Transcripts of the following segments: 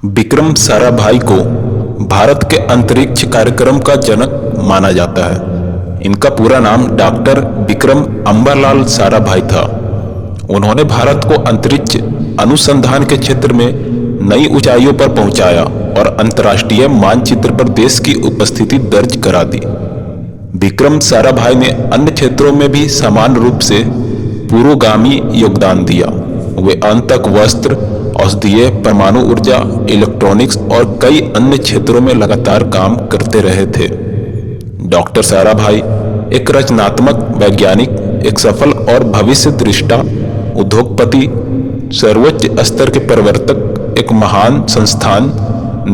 विक्रम साराभाई को भारत के अंतरिक्ष कार्यक्रम का जनक माना जाता है। इनका पूरा नाम डॉक्टर विक्रम अम्बालाल साराभाई था। उन्होंने भारत को अंतरिक्ष अनुसंधान के क्षेत्र में नई ऊंचाइयों पर पहुंचाया और अंतर्राष्ट्रीय मानचित्र पर देश की उपस्थिति दर्ज करा दी। विक्रम साराभाई ने अन्य क्षेत्रों में भी समान रूप से पुरोगामी योगदान दिया। वे अंतक वस्त्र, औषधीय, परमाणु ऊर्जा, इलेक्ट्रॉनिक्स और कई अन्य क्षेत्रों में लगातार काम करते रहे थे। डॉक्टर साराभाई एक रचनात्मक वैज्ञानिक, एक सफल और भविष्य दृष्टा उद्योगपति, सर्वोच्च स्तर के प्रवर्तक, एक महान संस्थान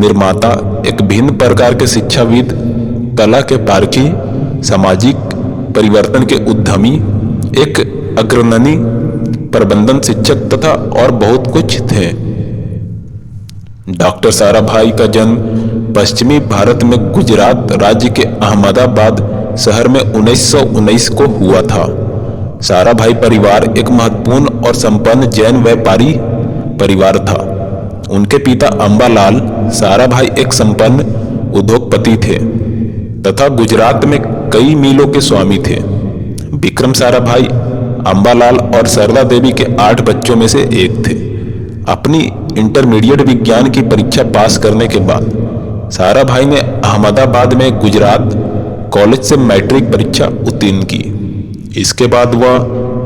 निर्माता, एक भिन्न प्रकार के शिक्षाविद, कला के पारखी, सामाजिक परिवर्तन के उद्यमी, एक अग्रणी प्रबंधन शिक्षक तथा और बहुत कुछ थे। डॉक्टर साराभाई का जन्म पश्चिमी भारत में गुजरात राज्य के अहमदाबाद शहर में 1919 को हुआ था। साराभाई परिवार एक महत्वपूर्ण और संपन्न जैन व्यापारी परिवार था। उनके पिता अंबालाल साराभाई एक संपन्न उद्योगपति थे तथा गुजरात में कई मिलों के स्वामी थे। विक्रम साराभाई अंबालाल और सरला देवी के 8 बच्चों में से एक थे। अपनी इंटरमीडिएट विज्ञान की परीक्षा पास करने के बाद साराभाई ने अहमदाबाद में गुजरात कॉलेज से मैट्रिक परीक्षा उत्तीर्ण की। इसके बाद वह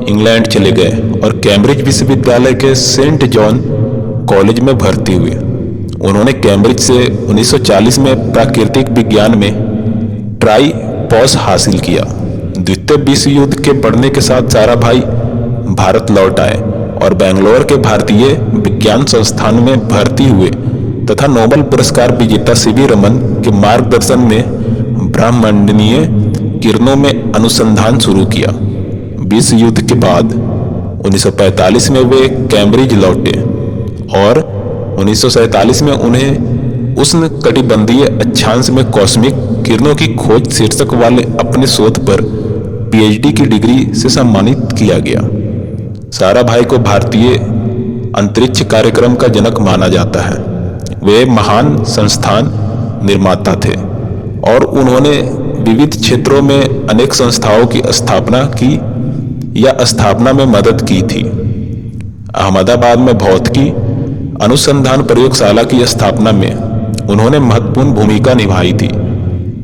इंग्लैंड चले गए और कैम्ब्रिज विश्वविद्यालय के सेंट जॉन कॉलेज में भर्ती हुए। उन्होंने कैम्ब्रिज से 1940 में प्राकृतिक विज्ञान में ट्राई-पॉस हासिल किया। द्वितीय विश्व युद्ध के बढ़ने के साथ साराभाई भारत लौट आए और बेंगलोर के भारतीय विज्ञान संस्थान में भर्ती हुए तथा नोबेल पुरस्कार विजेता सीवी रमन के मार्गदर्शन में ब्रह्मांडीय किरणों में अनुसंधान शुरू किया। विश्व युद्ध के बाद 1945 में वे कैम्ब्रिज लौटे और 1947 में उन्हें उष्ण कटिबंधीय अक्षांश में कॉस्मिक किरणों की खोज शीर्षक वाले अपने शोध पर पीएचडी की डिग्री से सम्मानित किया गया। साराभाई को भारतीय अंतरिक्ष कार्यक्रम का जनक माना जाता है। वे महान संस्थान निर्माता थे और उन्होंने विविध क्षेत्रों में अनेक संस्थाओं की स्थापना की या स्थापना में मदद की थी। अहमदाबाद में भौतिकी अनुसंधान प्रयोगशाला की स्थापना में उन्होंने महत्वपूर्ण भूमिका निभाई थी।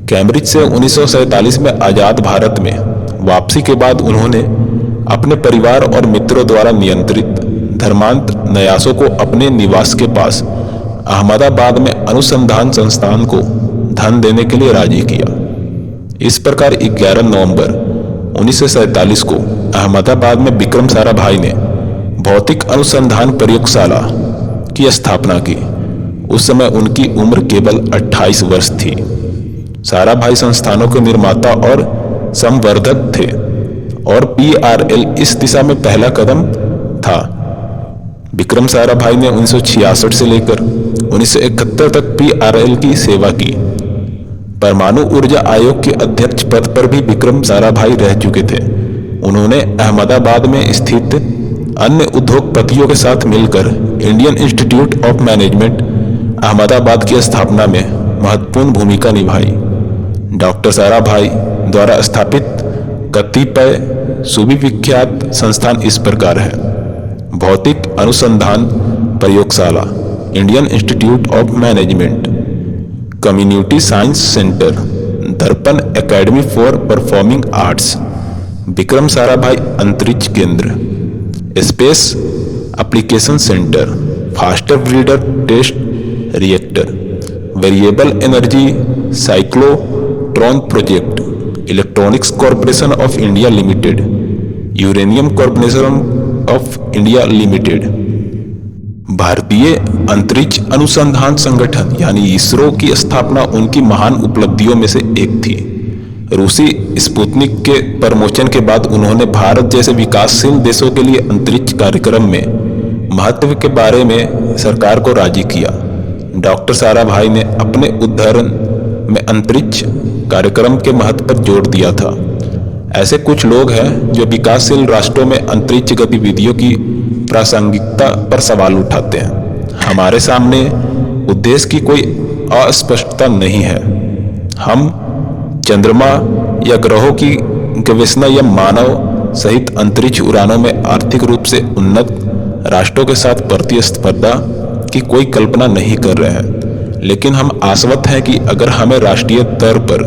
कैम्ब्रिज से 1947 में आजाद भारत में वापसी के बाद उन्होंने अपने परिवार और मित्रों द्वारा नियंत्रित धर्मांत न्यासों को अपने निवास के पास अहमदाबाद में अनुसंधान संस्थान को धन देने के लिए राजी किया। इस प्रकार 11 नवंबर 1947 को अहमदाबाद में विक्रम साराभाई ने भौतिक अनुसंधान प्रयोगशाला की स्थापना की। उस समय उनकी उम्र केवल 28 वर्ष थी। साराभाई संस्थानों के निर्माता और संवर्धक थे और पीआरएल इस दिशा में पहला कदम था। विक्रम साराभाई ने 1966 से लेकर 1971 तक पीआरएल की सेवा की। परमाणु ऊर्जा आयोग के अध्यक्ष पद पर भी विक्रम साराभाई रह चुके थे। उन्होंने अहमदाबाद में स्थित अन्य उद्योगपतियों के साथ मिलकर Indian Institute of management Ahmedabad की स्थापना में महत्वपूर्ण भूमिका निभाई। डॉक्टर साराभाई द्वारा स्थापित कतिपय सुविख्यात संस्थान इस प्रकार है: भौतिक अनुसंधान प्रयोगशाला, Indian Institute of Management, community science centre, Darpana academy for performing arts, Vikram Sarabhai अंतरिक्ष केंद्र, space application centre, faster breeder test reactor, variable energy cyclotron project, electronics corporation of India limited, uranium corporation of India limited. भारतीय अंतरिक्ष अनुसंधान संगठन यानी इसरो की स्थापना उनकी महान उपलब्धियों में से एक थी। रूसी स्पुतनिक के प्रमोशन के बाद उन्होंने भारत जैसे विकासशील देशों के लिए अंतरिक्ष कार्यक्रम में महत्व के बारे में सरकार को राजी किया। डॉक्टर साराभाई ने अपने उद्धरण में अंतरिक्ष कार्यक्रम के महत्व पर जोर दिया था। ऐसे कुछ लोग हैं जो विकासशील राष्ट्रों में अंतरिक्ष गतिविधियों की प्रासंगिकता पर सवाल उठाते हैं। हमारे सामने उद्देश्य की कोई अस्पष्टता नहीं है। हम चंद्रमा या ग्रहों की गवेषणा या मानव सहित अंतरिक्ष उड़ानों में आर्थिक रूप से उन्नत राष्ट्रों के साथ प्रतिस्पर्धा की कोई कल्पना नहीं कर रहे हैं, लेकिन हम आश्वस्त हैं कि अगर हमें राष्ट्रीय स्तर पर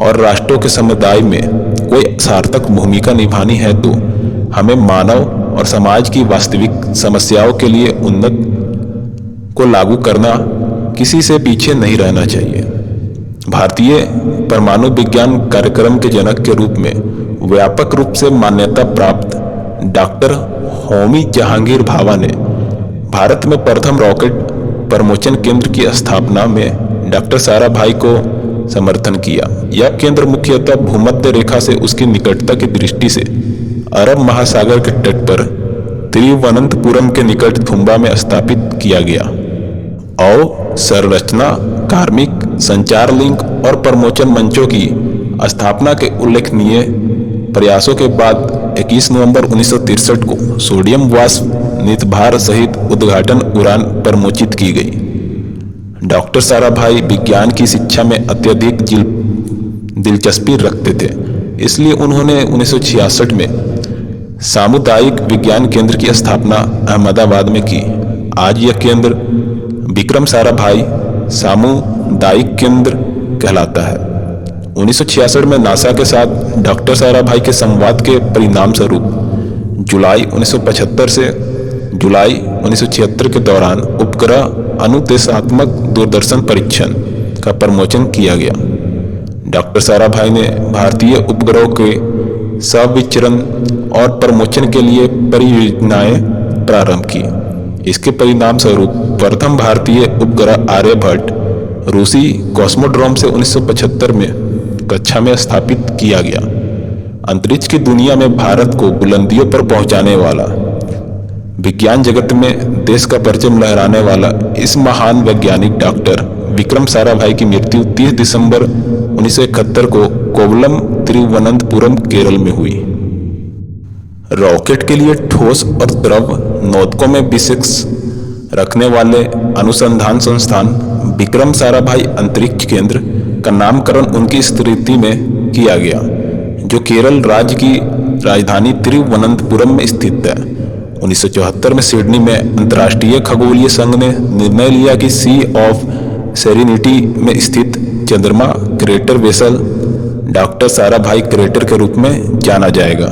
और राष्ट्रों के समुदाय में कोई सार्थक भूमिका निभानी है तो हमें मानव और समाज की वास्तविक समस्याओं के लिए उन्नत को लागू करना किसी से पीछे नहीं रहना चाहिए। भारतीय परमाणु विज्ञान कार्यक्रम के जनक के रूप में व्यापक रूप से मान्यता प्राप्त डॉक्टर होमी जहांगीर भाभा ने भारत में प्रथम रॉकेट प्रमोचन केंद्र की स्थापना में डॉक्टर साराभाई को समर्थन किया। यह केंद्र मुख्यतः भूमध्य रेखा से उसकी निकटता की दृष्टि से अरब महासागर के तट पर तिरुवनंतपुरम के निकट थुम्बा में स्थापित किया गया और संरचना, कार्मिक, संचार लिंक और प्रमोचन मंचों की स्थापना के उल्लेखनीय प्रयासों के बाद 21 नवंबर 1963 को सोडियम वाष्प नितभार सहित उद्घाटन उड़ान प्रमोचित की गई। डॉक्टर साराभाई विज्ञान की शिक्षा में अत्यधिक दिलचस्पी रखते थे, इसलिए उन्होंने 1966 में सामुदायिक विज्ञान केंद्र की स्थापना अहमदाबाद में की। आज यह केंद्र विक्रम साराभाई सामुदायिक केंद्र कहलाता है। 1966 में नासा के साथ डॉक्टर साराभाई के संवाद के परिणाम स्वरूप जुलाई 1975 से जुलाई 1976 के दौरान उपग्रह अनुदेशात्मक दूरदर्शन परीक्षण का प्रमोचन किया गया। डॉक्टर साराभाई ने भारतीय उपग्रहों के सविचरण और प्रमोचन के लिए परियोजनाएं प्रारंभ की। इसके परिणाम स्वरूप प्रथम भारतीय उपग्रह आर्यभट्ट रूसी कॉस्मोड्रोम से 1975 में कक्षा में स्थापित किया गया। अंतरिक्ष की दुनिया में भारत को बुलंदियों पर पहुंचाने वाला, विज्ञान जगत में देश का परचम लहराने वाला इस महान वैज्ञानिक डॉक्टर विक्रम साराभाई की मृत्यु 30 दिसंबर 1971 को कोवलम तिरुवनंतपुरम केरल में हुई। रॉकेट के लिए ठोस और द्रव नोदकों में विशेष रखने वाले अनुसंधान संस्थान विक्रम साराभाई अंतरिक्ष केंद्र का नामकरण उनकी स्मृति में किया गया, जो केरल राज्य की राजधानी तिरुवनंतपुरम में स्थित है। 1974 में सिडनी में अंतर्राष्ट्रीय खगोलीय संघ ने निर्णय लिया कि सी ऑफ सेरेनिटी में स्थित चंद्रमा crater vessel doctor Sarabhai crater के रूप में जाना जाएगा।